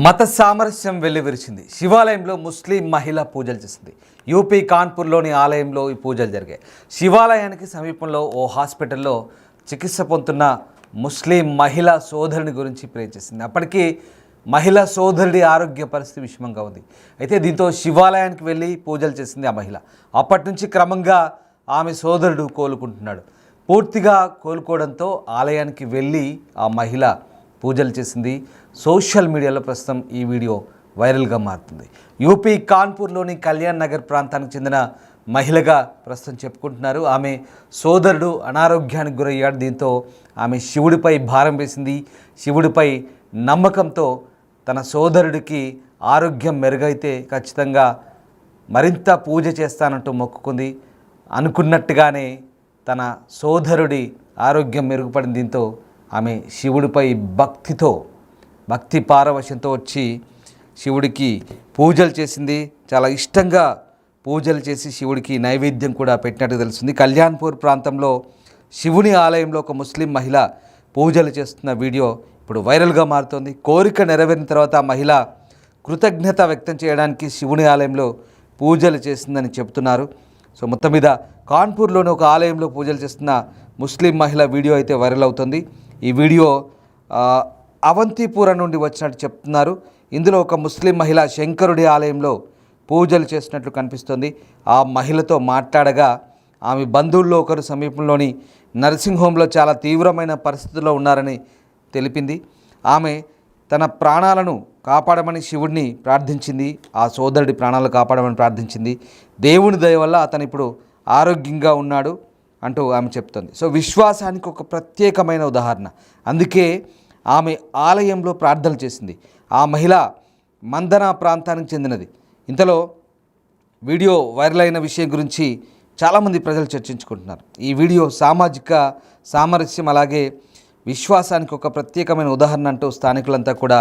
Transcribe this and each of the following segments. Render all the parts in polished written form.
మత సామరస్యం వెల్లివిరిచింది. శివాలయంలో ముస్లిం మహిళ పూజలు చేసింది. యూపీ కాన్పూర్లోని ఆలయంలో ఈ పూజలు జరిగాయి. శివాలయానికి సమీపంలో ఓ హాస్పిటల్లో చికిత్స పొందుతున్న ముస్లిం మహిళా సోదరుని గురించి ప్రే చేసింది. అప్పటికీ మహిళా సోదరుడి ఆరోగ్య పరిస్థితి విషమంగా ఉంది. అయితే దీంతో శివాలయానికి వెళ్ళి పూజలు చేసింది ఆ మహిళ. అప్పటి నుంచి క్రమంగా ఆమె సోదరుడు కోలుకుంటున్నాడు. పూర్తిగా కోలుకోవడంతో ఆలయానికి వెళ్ళి ఆ మహిళ పూజలు చేసింది. సోషల్ మీడియాలో ప్రస్తుతం ఈ వీడియో వైరల్గా మారుతుంది. యూపీ కాన్పూర్లోని కళ్యాణ్ నగర్ ప్రాంతానికి చెందిన మహిళగా ప్రస్తుతం చెప్పుకుంటున్నారు. ఆమె సోదరుడు అనారోగ్యానికి గురయ్యాడు. దీంతో ఆమె శివుడిపై భారం వేసింది. శివుడిపై నమ్మకంతో తన సోదరుడికి ఆరోగ్యం మెరుగైతే ఖచ్చితంగా మరింత పూజ చేస్తానంటూ మొక్కుకుంది. అనుకున్నట్టుగానే తన సోదరుడి ఆరోగ్యం మెరుగుపడింది. దీంతో ఆమె శివుడిపై భక్తి పారవశ్యంతో వచ్చి శివుడికి పూజలు చేసింది. చాలా ఇష్టంగా పూజలు చేసి శివుడికి నైవేద్యం కూడా పెట్టినట్టు తెలుస్తుంది. కళ్యాణ్పూర్ ప్రాంతంలో శివుని ఆలయంలో ఒక ముస్లిం మహిళ పూజలు చేస్తున్న వీడియో ఇప్పుడు వైరల్గా మారుతోంది. కోరిక నెరవేరిన తర్వాత ఆ మహిళ కృతజ్ఞత వ్యక్తం చేయడానికి శివుని ఆలయంలో పూజలు చేసిందని చెబుతున్నారు. సో మొత్తం మీద కాన్పూర్లోని ఒక ఆలయంలో పూజలు చేస్తున్న ముస్లిం మహిళ వీడియో అయితే వైరల్ అవుతుంది. ఈ వీడియో అవంతిపురం నుండి వచ్చినట్టు చెప్తున్నారు. ఇందులో ఒక ముస్లిం మహిళ శంకరుడి ఆలయంలో పూజలు చేసినట్లు కనిపిస్తుంది. ఆ మహిళతో మాట్లాడగా ఆమె బంధువుల్లో ఒకరు సమీపంలోని నర్సింగ్ హోమ్లో చాలా తీవ్రమైన పరిస్థితుల్లో ఉన్నారని తెలిపింది. ఆమె తన ప్రాణాలను కాపాడమని శివుడిని ప్రార్థించింది. ఆ సోదరుడి ప్రాణాలు కాపాడమని ప్రార్థించింది. దేవుని దయ వల్ల అతను ఇప్పుడు ఆరోగ్యంగా ఉన్నాడు అంటూ ఆమె చెప్తుంది. సో విశ్వాసానికి ఒక ప్రత్యేకమైన ఉదాహరణ. అందుకే ఆమె ఆలయంలో ప్రార్థనలు చేసింది. ఆ మహిళ మందన ప్రాంతానికి చెందినది. ఇంతలో వీడియో వైరల్ అయిన విషయం గురించి చాలామంది ప్రజలు చర్చించుకుంటున్నారు. ఈ వీడియో సామాజిక సామరస్యం అలాగే విశ్వాసానికి ఒక ప్రత్యేకమైన ఉదాహరణ అంటూ స్థానికులంతా కూడా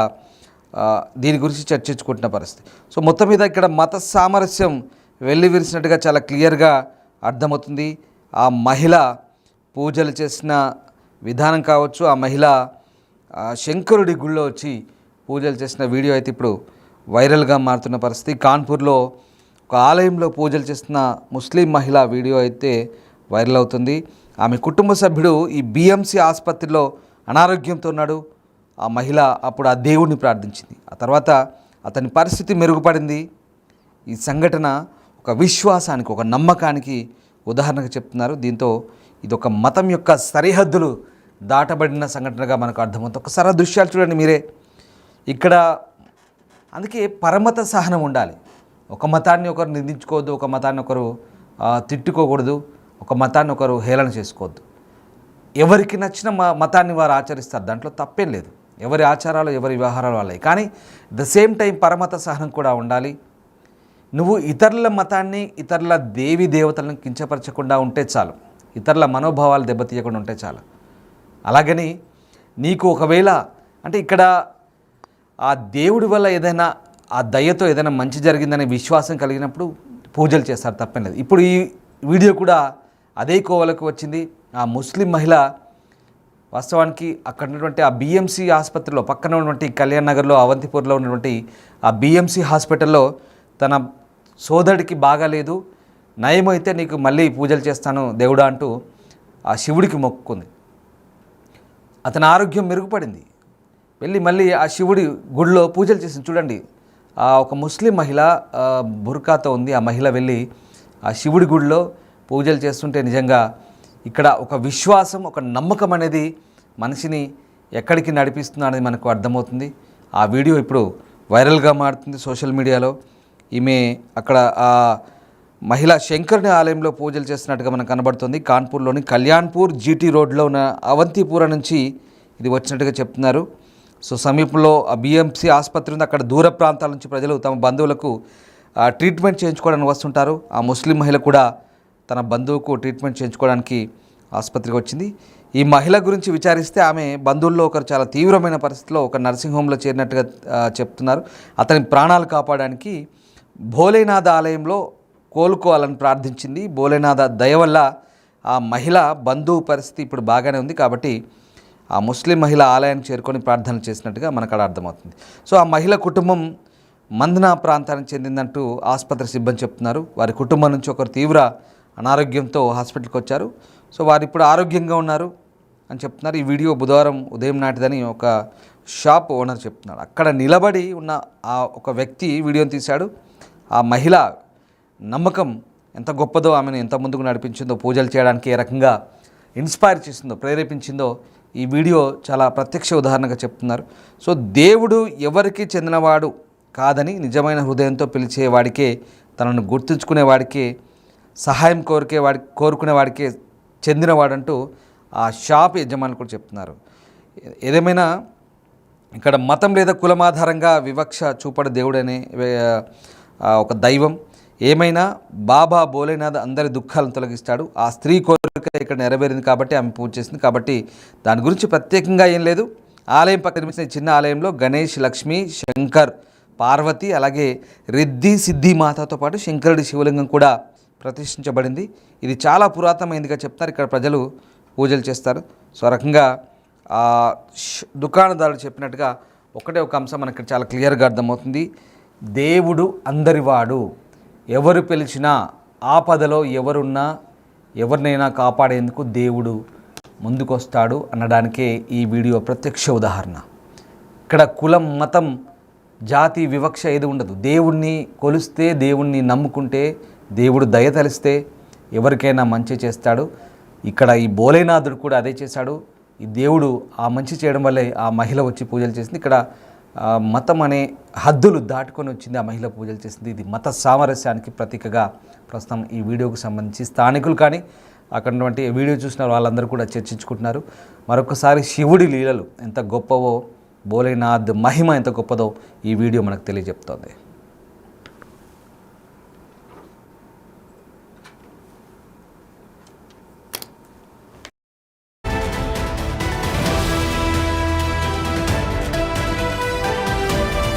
దీని గురించి చర్చించుకుంటున్న పరిస్థితి. సో మొత్తం మీద ఇక్కడ మత సామరస్యం వెల్లివిరిసినట్టుగా చాలా క్లియర్గా అర్థమవుతుంది. ఆ మహిళ పూజలు చేసిన విధానం కావచ్చు, ఆ మహిళ శంకరుడి గుళ్ళో వచ్చి పూజలు చేసిన వీడియో అయితే ఇప్పుడు వైరల్గా మారుతున్న పరిస్థితి. కాన్పూర్లో ఒక ఆలయంలో పూజలు చేస్తున్న ముస్లిం మహిళ వీడియో అయితే వైరల్ అవుతుంది. ఆమె కుటుంబ సభ్యుడు ఈ బిఎంసి ఆసుపత్రిలో అనారోగ్యంతో ఉన్నాడు. ఆ మహిళ అప్పుడు ఆ దేవుడిని ప్రార్థించింది. ఆ తర్వాత అతని పరిస్థితి మెరుగుపడింది. ఈ సంఘటన ఒక విశ్వాసానికి, ఒక నమ్మకానికి ఉదాహరణగా చెప్తున్నారు. దీంతో ఇది ఒక మతం యొక్క సరిహద్దులు దాటబడిన సంఘటనగా మనకు అర్థమవుతుంది. ఒకసారి ఆ దృశ్యాలు చూడండి మీరే. ఇక్కడ అందుకే పరమత సహనం ఉండాలి. ఒక మతాన్ని ఒకరు నిందించుకోవద్దు, ఒక మతాన్ని ఒకరు తిట్టుకోకూడదు, ఒక మతాన్ని ఒకరు హేళన చేసుకోవద్దు. ఎవరికి నచ్చిన మతాన్ని వారు ఆచరిస్తారు, దాంట్లో తప్పేం లేదు. ఎవరి ఆచారాలు ఎవరి వ్యవహారాలు వాళ్ళవి. కానీ ద సేమ్ టైం పరమత సహనం కూడా ఉండాలి. నువ్వు ఇతరుల మతాన్ని, ఇతరుల దేవి దేవతలను కించపరచకుండా ఉంటే చాలు. ఇతరుల మనోభావాలు దెబ్బతీయకుండా ఉంటే చాలు. అలాగని నీకు ఒకవేళ అంటే ఇక్కడ ఆ దేవుడి వల్ల ఏదైనా ఆ దయతో ఏదైనా మంచి జరిగిందనే విశ్వాసం కలిగినప్పుడు పూజలు చేస్తారు, తప్పేం లేదు. ఇప్పుడు ఈ వీడియో కూడా అదే కోవలకు వచ్చింది. ఆ ముస్లిం మహిళ వాస్తవానికి అక్కడ ఉన్నటువంటి ఆ బిఎంసి ఆసుపత్రిలో పక్కన ఉన్నటువంటి కళ్యాణ్ నగర్లో అవంతిపూర్లో ఉన్నటువంటి ఆ బిఎంసి హాస్పిటల్లో తన సోదరుడికి బాగాలేదు, నయమైతే నీకు మళ్ళీ పూజలు చేస్తాను దేవుడా అంటూ ఆ శివుడికి మొక్కుకుంది. అతని ఆరోగ్యం మెరుగుపడింది. వెళ్ళి మళ్ళీ ఆ శివుడి గుడిలో పూజలు చేసింది. చూడండి, ఒక ముస్లిం మహిళ బుర్కాతో ఉంది. ఆ మహిళ వెళ్ళి ఆ శివుడి గుడిలో పూజలు చేస్తుంటే నిజంగా ఇక్కడ ఒక విశ్వాసం, ఒక నమ్మకం అనేది మనిషిని ఎక్కడికి నడిపిస్తుంది అనేది మనకు అర్థమవుతుంది. ఆ వీడియో ఇప్పుడు వైరల్గా మారుతుంది సోషల్ మీడియాలో. ఈమె అక్కడ ఆ మహిళ శంకరుని ఆలయంలో పూజలు చేస్తున్నట్టుగా మనకు కనబడుతుంది. కాన్పూర్లోని కళ్యాణ్పూర్ జీటీ రోడ్లో ఉన్న అవంతిపురం నుంచి ఇది వచ్చినట్టుగా చెప్తున్నారు. సో సమీపంలో ఆ బిఎంసి ఆసుపత్రి ఉంది. అక్కడ దూర ప్రాంతాల నుంచి ప్రజలు తమ బంధువులకు ట్రీట్మెంట్ చేయించుకోవడానికి వస్తుంటారు. ఆ ముస్లిం మహిళ కూడా తన బంధువుకు ట్రీట్మెంట్ చేయించుకోవడానికి ఆసుపత్రికి వచ్చింది. ఈ మహిళ గురించి విచారిస్తే ఆమె బంధువుల్లో ఒకరు చాలా తీవ్రమైన పరిస్థితిలో ఒక నర్సింగ్ హోమ్లో చేరినట్టుగా చెప్తున్నారు. అతని ప్రాణాలు కాపాడడానికి భోలేనాథ ఆలయంలో కోలుకోవాలని ప్రార్థించింది. భోలేనాథ దయ వల్ల ఆ మహిళ బంధువు పరిస్థితి ఇప్పుడు బాగానే ఉంది. కాబట్టి ఆ ముస్లిం మహిళ ఆలయానికి చేరుకొని ప్రార్థనలు చేసినట్టుగా మనకు అక్కడ అర్థమవుతుంది. సో ఆ మహిళ కుటుంబం మందనా ప్రాంతానికి చెందిందంటూ ఆసుపత్రి సిబ్బంది చెప్తున్నారు. వారి కుటుంబం నుంచి ఒకరు తీవ్ర అనారోగ్యంతో హాస్పిటల్కి వచ్చారు. సో వారు ఇప్పుడు ఆరోగ్యంగా ఉన్నారు అని చెప్తున్నారు. ఈ వీడియో బుధవారం ఉదయం నాటిదని ఒక షాప్ ఓనర్ చెప్తున్నాడు. అక్కడ నిలబడి ఉన్న ఆ ఒక వ్యక్తి వీడియోని తీశాడు. ఆ మహిళ నమ్మకం ఎంత గొప్పదో, ఆమెను ఎంత ముందుకు నడిపించిందో, పూజలు చేయడానికి ఏ రకంగా ఇన్స్పైర్ చేసిందో, ప్రేరేపించిందో ఈ వీడియో చాలా ప్రత్యక్ష ఉదాహరణగా చెప్తున్నారు. సో దేవుడు ఎవరికి చెందినవాడు కాదని, నిజమైన హృదయంతో పిలిచేవాడికే, తనను గుర్తుంచుకునేవాడికే, సహాయం కోరుకునేవాడికే చెందినవాడంటూ ఆ షాప్ యజమాని కూడా చెప్తున్నారు. ఏదేమైనా ఇక్కడ మతం లేదా కులం ఆధారంగా వివక్ష చూపడు దేవుడనే ఒక దైవం. ఏమైనా బాబా భోలేనాథ్ అందరి దుఃఖాలను తొలగిస్తాడు. ఆ స్త్రీ కోరిక ఇక్కడ నెరవేరింది కాబట్టి ఆమె పూజ చేసింది కాబట్టి దాని గురించి ప్రత్యేకంగా ఏం లేదు. ఆలయం పక్కన నిర్మించిన చిన్న ఆలయంలో గణేష్, లక్ష్మి, శంకర్, పార్వతి, అలాగే రిద్ధి సిద్ధి మాతతో పాటు శంకరుడి శివలింగం కూడా ప్రతిష్ఠించబడింది. ఇది చాలా పురాతనమైనదిగా చెప్తారు. ఇక్కడ ప్రజలు పూజలు చేస్తారు. సో ఆ రకంగా దుకాణదారుడు చెప్పినట్టుగా ఒకటే ఒక అంశం మనకి చాలా క్లియర్గా అర్థమవుతుంది. దేవుడు అందరివాడు. ఎవరు పిలిచినా, ఆపదలో ఎవరున్నా, ఎవరినైనా కాపాడేందుకు దేవుడు ముందుకొస్తాడు అనడానికే ఈ వీడియో ప్రత్యక్ష ఉదాహరణ. ఇక్కడ కులం, మతం, జాతి వివక్ష ఏది ఉండదు. దేవుణ్ణి కొలిస్తే, దేవుణ్ణి నమ్ముకుంటే, దేవుడు దయతలిస్తే ఎవరికైనా మంచి చేస్తాడు. ఇక్కడ ఈ భోలేనాథుడు కూడా అదే చేశాడు. ఈ దేవుడు ఆ మంచి చేయడం వల్లే ఆ మహిళ వచ్చి పూజలు చేసింది. ఇక్కడ మతం అనే హద్దులు దాటుకొని వచ్చింది, ఆ మహిళ పూజలు చేసింది. ఇది మత సామరస్యానికి ప్రతీకగా ప్రస్తుతం ఈ వీడియోకు సంబంధించి స్థానికులు కానీ అక్కడ ఉన్నటువంటి వీడియో చూసిన వాళ్ళందరూ కూడా చర్చించుకుంటున్నారు. మరొకసారి శివుడి లీలలు ఎంత గొప్పవో, భోలేనాథ్ మహిమ ఎంత గొప్పదో ఈ వీడియో మనకు తెలియజెప్తోంది.